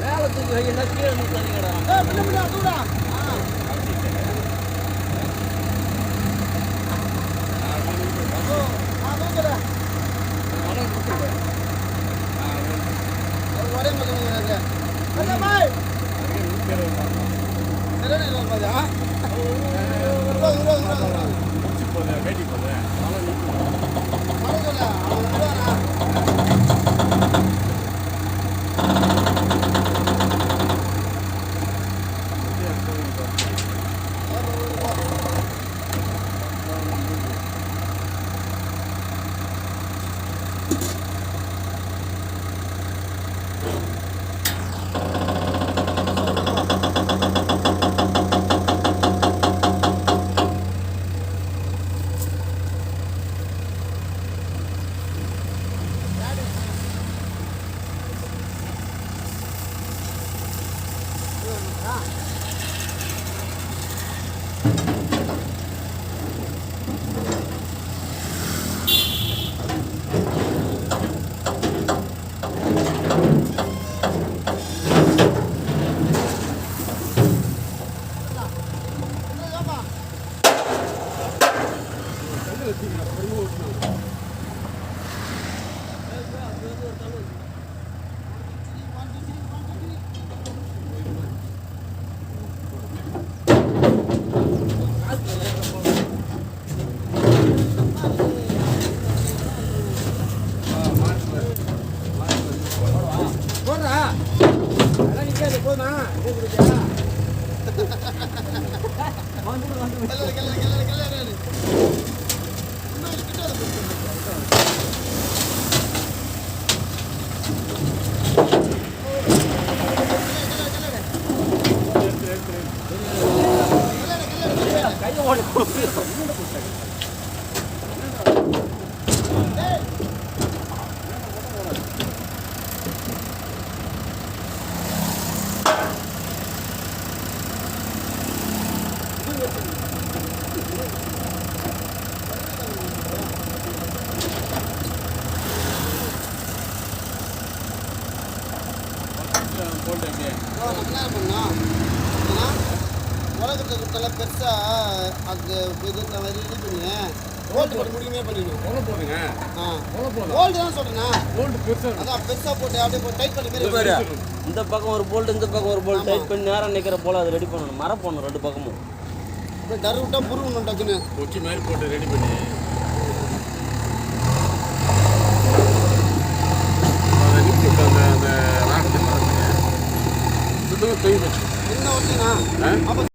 மேல தூக்கி வைக்கணும் கீழே நிற்காதீங்கடா. ஒரே வேட்டி போகுது உலகத்தை கொடுத்தால பெருசாக அது இது மாதிரி இது பண்ணி ஓல்டு போட்டு முடியுமே பண்ணிடணும். எவ்வளோ போடுங்க? ஓல்டு தான் சொல்கிறேண்ணா. ஓல்டு பெருசாக அதான் பெருசாக போட்டு அப்படியே டைட் பண்ணி மாதிரி இந்த பக்கம் ஒரு போல்டு இந்த பக்கம் ஒரு போல்டு டைட் பண்ணி நேரம் நிற்கிற போல் அதை ரெடி பண்ணணும். மரம் போடணும் ரெண்டு பக்கமும். இப்போ டர் விட்டால் புருவணும் டக்குன்னு கொச்சி மாதிரி போட்டு ரெடி பண்ணி அந்த ராகத்தை சுத்தமாக தொய் வச்சு என்ன ஒன்றுண்ணா.